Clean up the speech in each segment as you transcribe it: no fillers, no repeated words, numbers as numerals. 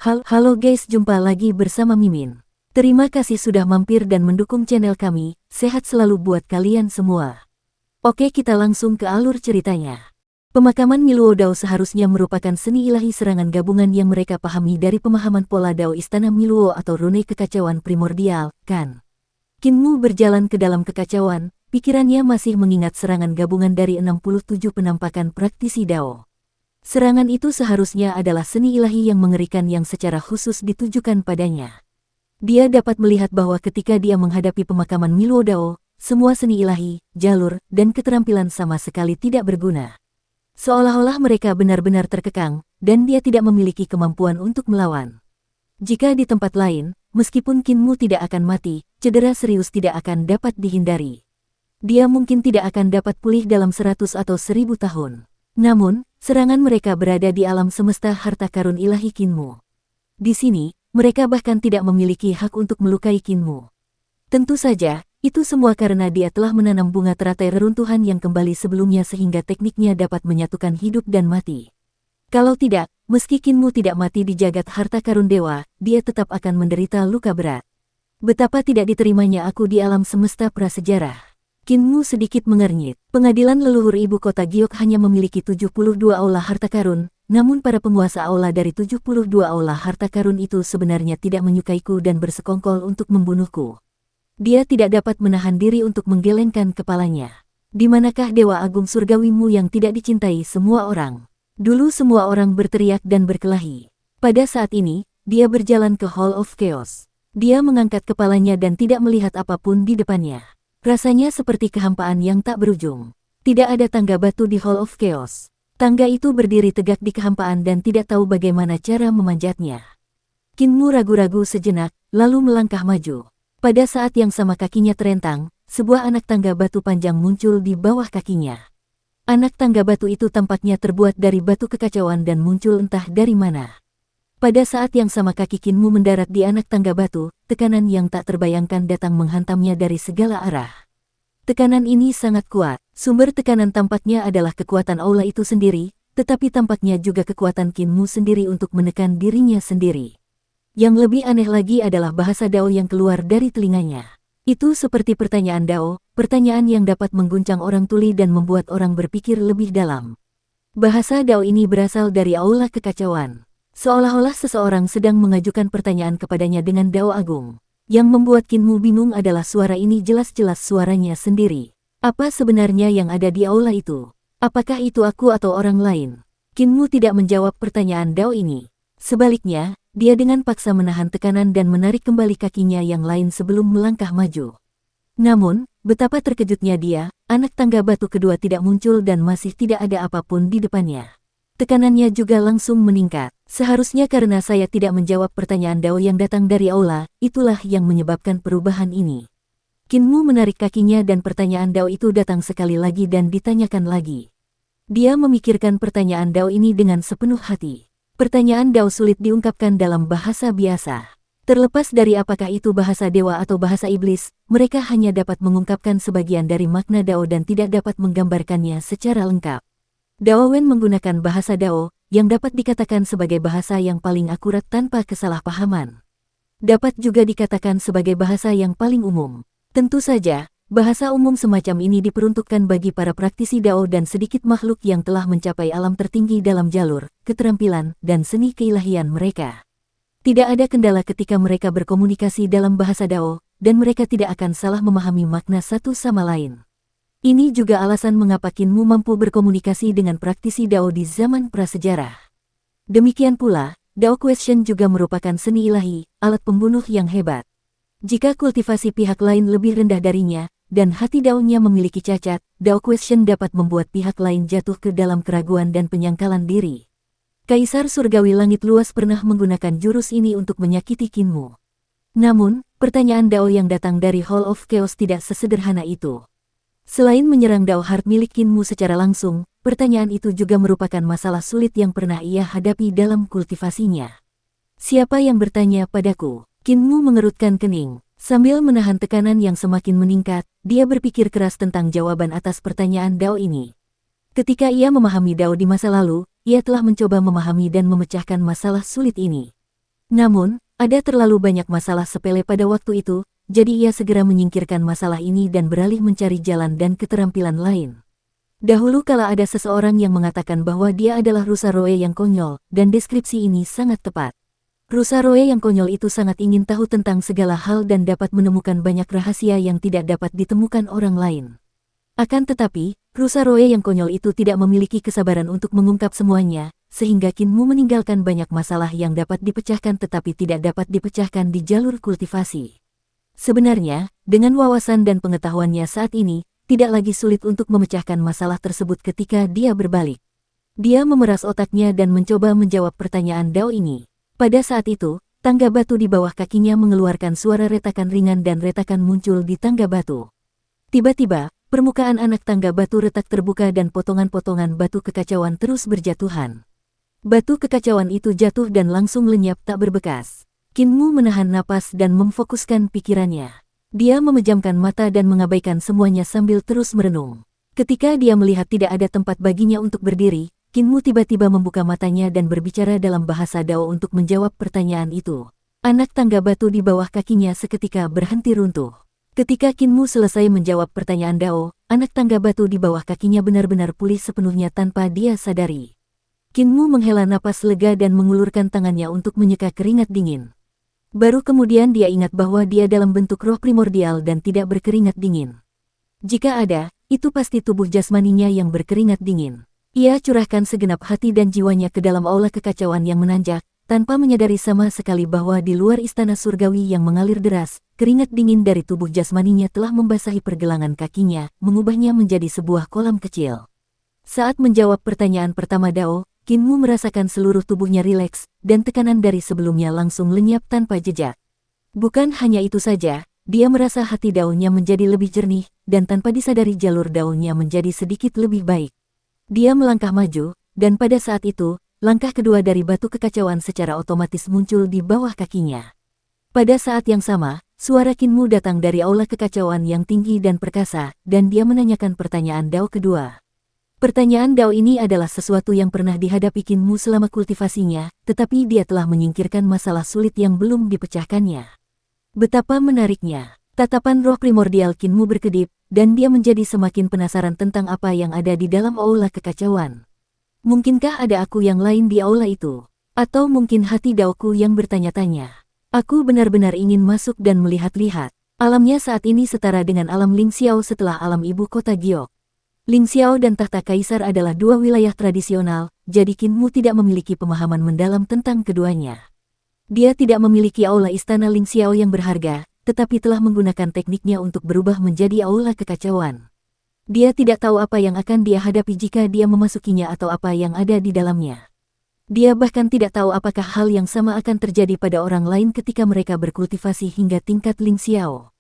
Halo guys, jumpa lagi bersama Mimin. Terima kasih sudah mampir dan mendukung channel kami, sehat selalu buat kalian semua. Oke, kita langsung ke alur ceritanya. Pemakaman Miluo Dao seharusnya merupakan seni ilahi serangan gabungan yang mereka pahami dari pemahaman pola Dao Istana Miluo atau rune kekacauan primordial, kan? Kinmu berjalan ke dalam kekacauan, pikirannya masih mengingat serangan gabungan dari 67 penampakan praktisi Dao. Serangan itu seharusnya adalah seni ilahi yang mengerikan yang secara khusus ditujukan padanya. Dia dapat melihat bahwa ketika dia menghadapi pemakaman Miluo Dao, semua seni ilahi, jalur, dan keterampilan sama sekali tidak berguna. Seolah-olah mereka benar-benar terkekang, dan dia tidak memiliki kemampuan untuk melawan. Jika di tempat lain, meskipun Kinmu tidak akan mati, cedera serius tidak akan dapat dihindari. Dia mungkin tidak akan dapat pulih dalam 100 atau 1000 tahun. Namun, serangan mereka berada di alam semesta harta karun ilahi Kinmu. Di sini, mereka bahkan tidak memiliki hak untuk melukai Kinmu. Tentu saja, itu semua karena dia telah menanam bunga teratai reruntuhan yang kembali sebelumnya sehingga tekniknya dapat menyatukan hidup dan mati. Kalau tidak, meski Kinmu tidak mati di jagat harta karun dewa, dia tetap akan menderita luka berat. Betapa tidak diterimanya aku di alam semesta prasejarah. Kinmu sedikit mengernyit. Pengadilan leluhur ibu kota Giok hanya memiliki 72 aula harta karun, namun para penguasa aula dari 72 aula harta karun itu sebenarnya tidak menyukaiku dan bersekongkol untuk membunuhku. Dia tidak dapat menahan diri untuk menggelengkan kepalanya. Di manakah Dewa Agung Surgawimu yang tidak dicintai semua orang? Dulu semua orang berteriak dan berkelahi. Pada saat ini, dia berjalan ke Hall of Chaos. Dia mengangkat kepalanya dan tidak melihat apapun di depannya. Rasanya seperti kehampaan yang tak berujung. Tidak ada tangga batu di Hall of Chaos. Tangga itu berdiri tegak di kehampaan dan tidak tahu bagaimana cara memanjatnya. Kinmu ragu-ragu sejenak, lalu melangkah maju. Pada saat yang sama kakinya terentang, sebuah anak tangga batu panjang muncul di bawah kakinya. Anak tangga batu itu tampaknya terbuat dari batu kekacauan dan muncul entah dari mana. Pada saat yang sama kaki Kinmu mendarat di anak tangga batu, tekanan yang tak terbayangkan datang menghantamnya dari segala arah. Tekanan ini sangat kuat. Sumber tekanan tampaknya adalah kekuatan aula itu sendiri, tetapi tampaknya juga kekuatan Kinmu sendiri untuk menekan dirinya sendiri. Yang lebih aneh lagi adalah bahasa Dao yang keluar dari telinganya. Itu seperti pertanyaan Dao, pertanyaan yang dapat mengguncang orang tuli dan membuat orang berpikir lebih dalam. Bahasa Dao ini berasal dari aula kekacauan. Seolah-olah seseorang sedang mengajukan pertanyaan kepadanya dengan Dao Agung. Yang membuat Kinmu bingung adalah suara ini jelas-jelas suaranya sendiri. Apa sebenarnya yang ada di aula itu? Apakah itu aku atau orang lain? Kinmu tidak menjawab pertanyaan Dao ini. Sebaliknya, dia dengan paksa menahan tekanan dan menarik kembali kakinya yang lain sebelum melangkah maju. Namun, betapa terkejutnya dia, anak tangga batu kedua tidak muncul dan masih tidak ada apapun di depannya. Tekanannya juga langsung meningkat. Seharusnya karena saya tidak menjawab pertanyaan Dao yang datang dari aula, itulah yang menyebabkan perubahan ini. Kinmu menarik kakinya dan pertanyaan Dao itu datang sekali lagi dan ditanyakan lagi. Dia memikirkan pertanyaan Dao ini dengan sepenuh hati. Pertanyaan Dao sulit diungkapkan dalam bahasa biasa. Terlepas dari apakah itu bahasa dewa atau bahasa iblis, mereka hanya dapat mengungkapkan sebagian dari makna Dao dan tidak dapat menggambarkannya secara lengkap. Dao Wen menggunakan bahasa Dao, yang dapat dikatakan sebagai bahasa yang paling akurat tanpa kesalahpahaman. Dapat juga dikatakan sebagai bahasa yang paling umum. Tentu saja, bahasa umum semacam ini diperuntukkan bagi para praktisi Dao dan sedikit makhluk yang telah mencapai alam tertinggi dalam jalur, keterampilan, dan seni keilahian mereka. Tidak ada kendala ketika mereka berkomunikasi dalam bahasa Dao, dan mereka tidak akan salah memahami makna satu sama lain. Ini juga alasan mengapa Kinmu mampu berkomunikasi dengan praktisi Dao di zaman prasejarah. Demikian pula, Dao Question juga merupakan seni ilahi, alat pembunuh yang hebat. Jika kultivasi pihak lain lebih rendah darinya, dan hati Dao-nya memiliki cacat, Dao Question dapat membuat pihak lain jatuh ke dalam keraguan dan penyangkalan diri. Kaisar Surgawi Langit Luas pernah menggunakan jurus ini untuk menyakiti Kinmu. Namun, pertanyaan Dao yang datang dari Hall of Chaos tidak sesederhana itu. Selain menyerang Dao Heart milik Kinmu secara langsung, pertanyaan itu juga merupakan masalah sulit yang pernah ia hadapi dalam kultivasinya. Siapa yang bertanya padaku? Kinmu mengerutkan kening. Sambil menahan tekanan yang semakin meningkat, dia berpikir keras tentang jawaban atas pertanyaan Dao ini. Ketika ia memahami Dao di masa lalu, ia telah mencoba memahami dan memecahkan masalah sulit ini. Namun, ada terlalu banyak masalah sepele pada waktu itu, jadi ia segera menyingkirkan masalah ini dan beralih mencari jalan dan keterampilan lain. Dahulu kala ada seseorang yang mengatakan bahwa dia adalah Rusaroe yang konyol, dan deskripsi ini sangat tepat. Rusaroe yang konyol itu sangat ingin tahu tentang segala hal dan dapat menemukan banyak rahasia yang tidak dapat ditemukan orang lain. Akan tetapi, Rusaroe yang konyol itu tidak memiliki kesabaran untuk mengungkap semuanya, sehingga Kinmu meninggalkan banyak masalah yang dapat dipecahkan tetapi tidak dapat dipecahkan di jalur kultivasi. Sebenarnya, dengan wawasan dan pengetahuannya saat ini, tidak lagi sulit untuk memecahkan masalah tersebut ketika dia berbalik. Dia memeras otaknya dan mencoba menjawab pertanyaan Dao ini. Pada saat itu, tangga batu di bawah kakinya mengeluarkan suara retakan ringan dan retakan muncul di tangga batu. Tiba-tiba, permukaan anak tangga batu retak terbuka dan potongan-potongan batu kekacauan terus berjatuhan. Batu kekacauan itu jatuh dan langsung lenyap tak berbekas. Kinmu menahan napas dan memfokuskan pikirannya. Dia memejamkan mata dan mengabaikan semuanya sambil terus merenung. Ketika dia melihat tidak ada tempat baginya untuk berdiri, Kinmu tiba-tiba membuka matanya dan berbicara dalam bahasa Dao untuk menjawab pertanyaan itu. Anak tangga batu di bawah kakinya seketika berhenti runtuh. Ketika Kinmu selesai menjawab pertanyaan Dao, anak tangga batu di bawah kakinya benar-benar pulih sepenuhnya tanpa dia sadari. Kinmu menghela napas lega dan mengulurkan tangannya untuk menyeka keringat dingin. Baru kemudian dia ingat bahwa dia dalam bentuk roh primordial dan tidak berkeringat dingin. Jika ada, itu pasti tubuh jasmaninya yang berkeringat dingin. Ia curahkan segenap hati dan jiwanya ke dalam aula kekacauan yang menanjak, tanpa menyadari sama sekali bahwa di luar istana surgawi yang mengalir deras, keringat dingin dari tubuh jasmaninya telah membasahi pergelangan kakinya, mengubahnya menjadi sebuah kolam kecil. Saat menjawab pertanyaan pertama Dao, Kinmu merasakan seluruh tubuhnya rileks, dan tekanan dari sebelumnya langsung lenyap tanpa jejak. Bukan hanya itu saja, dia merasa hati Dao-nya menjadi lebih jernih, dan tanpa disadari jalur Dao-nya menjadi sedikit lebih baik. Dia melangkah maju, dan pada saat itu, langkah kedua dari batu kekacauan secara otomatis muncul di bawah kakinya. Pada saat yang sama, suara Kinmu datang dari aula kekacauan yang tinggi dan perkasa, dan dia menanyakan pertanyaan Dao kedua. Pertanyaan Dao ini adalah sesuatu yang pernah dihadapi Kinmu selama kultivasinya, tetapi dia telah menyingkirkan masalah sulit yang belum dipecahkannya. Betapa menariknya. Tatapan roh primordial Kinmu berkedip, dan dia menjadi semakin penasaran tentang apa yang ada di dalam aula kekacauan. Mungkinkah ada aku yang lain di aula itu? Atau mungkin hati Daoku yang bertanya-tanya. Aku benar-benar ingin masuk dan melihat-lihat. Alamnya saat ini setara dengan alam Ling Xiao setelah alam ibu kota Giok. Ling Xiao dan tahta kaisar adalah dua wilayah tradisional, jadi Kinmu tidak memiliki pemahaman mendalam tentang keduanya. Dia tidak memiliki aula istana Ling Xiao yang berharga, tetapi telah menggunakan tekniknya untuk berubah menjadi aula kekacauan. Dia tidak tahu apa yang akan dia hadapi jika dia memasukinya atau apa yang ada di dalamnya. Dia bahkan tidak tahu apakah hal yang sama akan terjadi pada orang lain ketika mereka berkultivasi hingga tingkat Ling Xiao.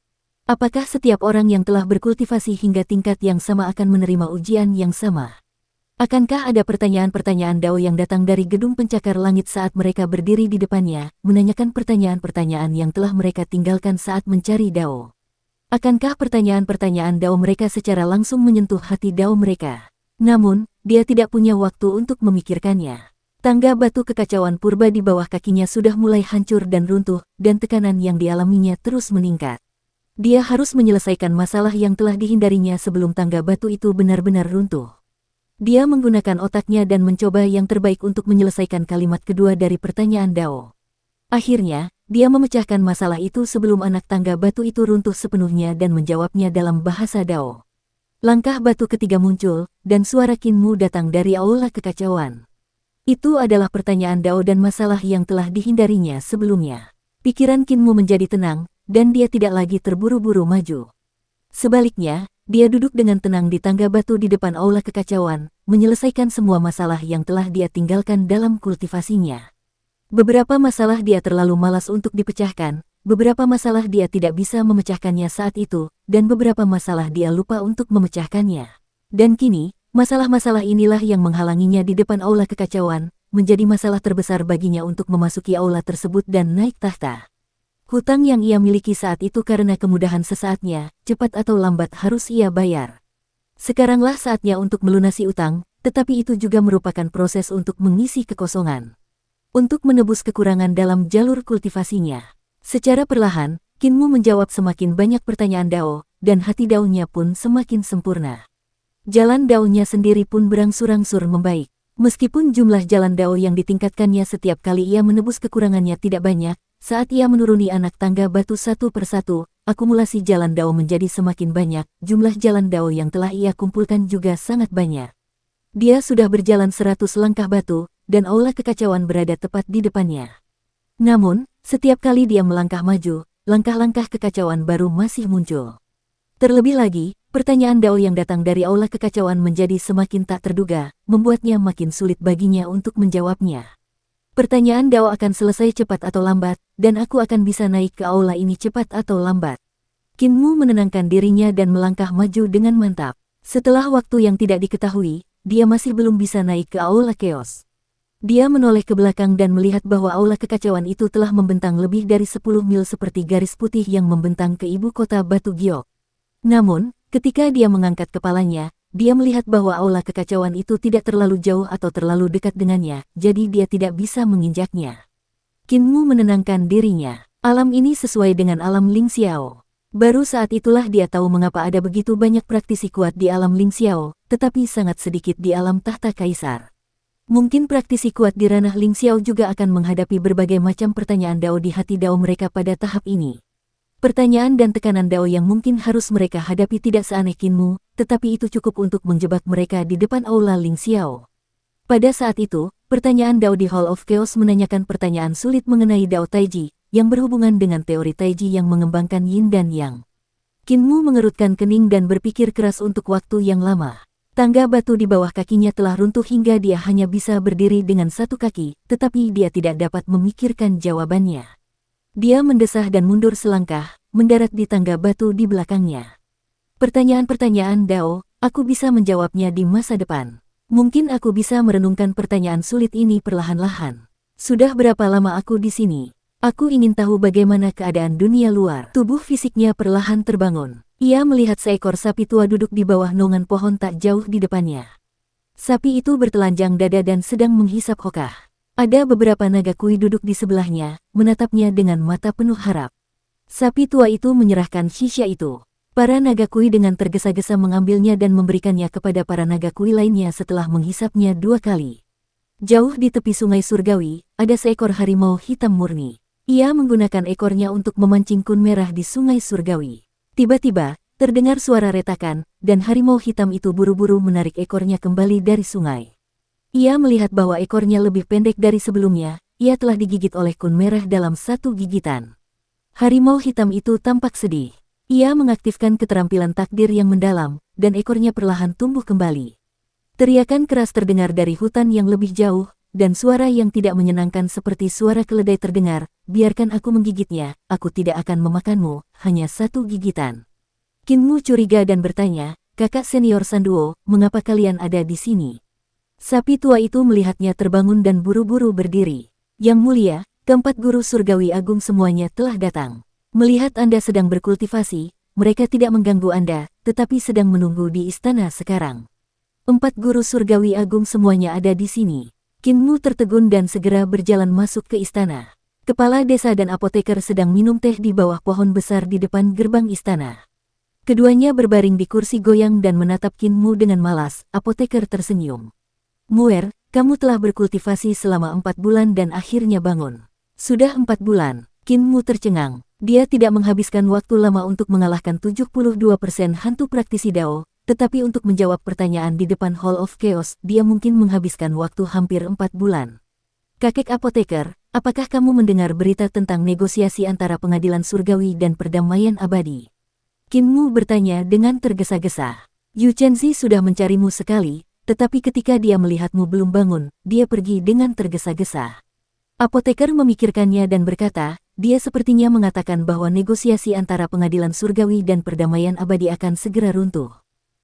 Apakah setiap orang yang telah berkultivasi hingga tingkat yang sama akan menerima ujian yang sama? Akankah ada pertanyaan-pertanyaan Dao yang datang dari gedung pencakar langit saat mereka berdiri di depannya, menanyakan pertanyaan-pertanyaan yang telah mereka tinggalkan saat mencari Dao? Akankah pertanyaan-pertanyaan Dao mereka secara langsung menyentuh hati Dao mereka? Namun, dia tidak punya waktu untuk memikirkannya. Tangga batu kekacauan purba di bawah kakinya sudah mulai hancur dan runtuh, dan tekanan yang dialaminya terus meningkat. Dia harus menyelesaikan masalah yang telah dihindarinya sebelum tangga batu itu benar-benar runtuh. Dia menggunakan otaknya dan mencoba yang terbaik untuk menyelesaikan kalimat kedua dari pertanyaan Dao. Akhirnya, dia memecahkan masalah itu sebelum anak tangga batu itu runtuh sepenuhnya dan menjawabnya dalam bahasa Dao. Langkah batu ketiga muncul, dan suara Kinmu datang dari aula kekacauan. Itu adalah pertanyaan Dao dan masalah yang telah dihindarinya sebelumnya. Pikiran Kinmu menjadi tenang, dan dia tidak lagi terburu-buru maju. Sebaliknya, dia duduk dengan tenang di tangga batu di depan aula kekacauan, menyelesaikan semua masalah yang telah dia tinggalkan dalam kultivasinya. Beberapa masalah dia terlalu malas untuk dipecahkan, beberapa masalah dia tidak bisa memecahkannya saat itu, dan beberapa masalah dia lupa untuk memecahkannya. Dan kini, masalah-masalah inilah yang menghalanginya di depan aula kekacauan, menjadi masalah terbesar baginya untuk memasuki aula tersebut dan naik tahta. Hutang yang ia miliki saat itu karena kemudahan sesaatnya, cepat atau lambat harus ia bayar. Sekaranglah saatnya untuk melunasi utang, tetapi itu juga merupakan proses untuk mengisi kekosongan. untuk menebus kekurangan dalam jalur kultivasinya. Secara perlahan, Kinmu menjawab semakin banyak pertanyaan Dao, dan hati Dao-nya pun semakin sempurna. Jalan Dao-nya sendiri pun berangsur-angsur membaik. Meskipun jumlah jalan Dao yang ditingkatkannya setiap kali ia menebus kekurangannya tidak banyak, saat ia menuruni anak tangga batu satu persatu, akumulasi jalan Dao menjadi semakin banyak, jumlah jalan Dao yang telah ia kumpulkan juga sangat banyak. Dia sudah berjalan 100 langkah batu, dan aula kekacauan berada tepat di depannya. Namun, setiap kali dia melangkah maju, langkah-langkah kekacauan baru masih muncul. Terlebih lagi, pertanyaan Dao yang datang dari aula kekacauan menjadi semakin tak terduga, membuatnya makin sulit baginya untuk menjawabnya. Pertanyaan Dao akan selesai cepat atau lambat, dan aku akan bisa naik ke aula ini cepat atau lambat. Kinmu menenangkan dirinya dan melangkah maju dengan mantap. Setelah waktu yang tidak diketahui, dia masih belum bisa naik ke aula chaos. Dia menoleh ke belakang dan melihat bahwa aula kekacauan itu telah membentang lebih dari 10 mil seperti garis putih yang membentang ke ibu kota Batu Giok. Namun, ketika dia mengangkat kepalanya, dia melihat bahwa aula kekacauan itu tidak terlalu jauh atau terlalu dekat dengannya, jadi dia tidak bisa menginjaknya. Kinmu menenangkan dirinya. Alam ini sesuai dengan alam Ling Xiao. Baru saat itulah dia tahu mengapa ada begitu banyak praktisi kuat di alam Ling Xiao, tetapi sangat sedikit di alam tahta kaisar. Mungkin praktisi kuat di ranah Ling Xiao juga akan menghadapi berbagai macam pertanyaan Dao di hati Dao mereka pada tahap ini. Pertanyaan dan tekanan Dao yang mungkin harus mereka hadapi tidak seaneh Kinmu, tetapi itu cukup untuk menjebak mereka di depan aula Ling Xiao. Pada saat itu, pertanyaan Dao di Hall of Chaos menanyakan pertanyaan sulit mengenai Dao Taiji, yang berhubungan dengan teori Taiji yang mengembangkan Yin dan Yang. Kinmu mengerutkan kening dan berpikir keras untuk waktu yang lama. Tangga batu di bawah kakinya telah runtuh hingga dia hanya bisa berdiri dengan satu kaki, tetapi dia tidak dapat memikirkan jawabannya. Dia mendesah dan mundur selangkah, mendarat di tangga batu di belakangnya. Pertanyaan-pertanyaan Dao, aku bisa menjawabnya di masa depan. Mungkin aku bisa merenungkan pertanyaan sulit ini perlahan-lahan. Sudah berapa lama aku di sini? Aku ingin tahu bagaimana keadaan dunia luar. Tubuh fisiknya perlahan terbangun. Ia melihat seekor sapi tua duduk di bawah naungan pohon tak jauh di depannya. Sapi itu bertelanjang dada dan sedang menghisap hokah. Ada beberapa naga kui duduk di sebelahnya, menatapnya dengan mata penuh harap. Sapi tua itu menyerahkan shisha itu. Para naga kui dengan tergesa-gesa mengambilnya dan memberikannya kepada para naga kui lainnya setelah menghisapnya 2 kali. Jauh di tepi sungai surgawi, ada seekor harimau hitam murni. Ia menggunakan ekornya untuk memancing kun merah di sungai surgawi. Tiba-tiba, terdengar suara retakan, dan harimau hitam itu buru-buru menarik ekornya kembali dari sungai. Ia melihat bahwa ekornya lebih pendek dari sebelumnya, ia telah digigit oleh kun merah dalam satu gigitan. Harimau hitam itu tampak sedih. Ia mengaktifkan keterampilan takdir yang mendalam, dan ekornya perlahan tumbuh kembali. Teriakan keras terdengar dari hutan yang lebih jauh, dan suara yang tidak menyenangkan seperti suara keledai terdengar, biarkan aku menggigitnya, aku tidak akan memakanmu, hanya satu gigitan. Kinmu curiga dan bertanya, kakak senior Sanduo, mengapa kalian ada di sini? Sapi tua itu melihatnya terbangun dan buru-buru berdiri. Yang mulia, keempat guru surgawi agung semuanya telah datang. Melihat Anda sedang berkultivasi, mereka tidak mengganggu Anda, tetapi sedang menunggu di istana sekarang. 4 guru surgawi agung semuanya ada di sini. Kinmu tertegun dan segera berjalan masuk ke istana. Kepala desa dan apoteker sedang minum teh di bawah pohon besar di depan gerbang istana. Keduanya berbaring di kursi goyang dan menatap Kinmu dengan malas. Apoteker tersenyum. Muer, kamu telah berkultivasi selama 4 bulan dan akhirnya bangun. Sudah 4 bulan, Kinmu tercengang. Dia tidak menghabiskan waktu lama untuk mengalahkan 72% hantu praktisi Dao, tetapi untuk menjawab pertanyaan di depan Hall of Chaos, dia mungkin menghabiskan waktu hampir 4 bulan. Kakek apoteker, apakah kamu mendengar berita tentang negosiasi antara pengadilan surgawi dan perdamaian abadi? Kinmu bertanya dengan tergesa-gesa. Yu Chenzi sudah mencarimu sekali, tetapi ketika dia melihatmu belum bangun, dia pergi dengan tergesa-gesa. Apoteker memikirkannya dan berkata, dia sepertinya mengatakan bahwa negosiasi antara pengadilan surgawi dan perdamaian abadi akan segera runtuh.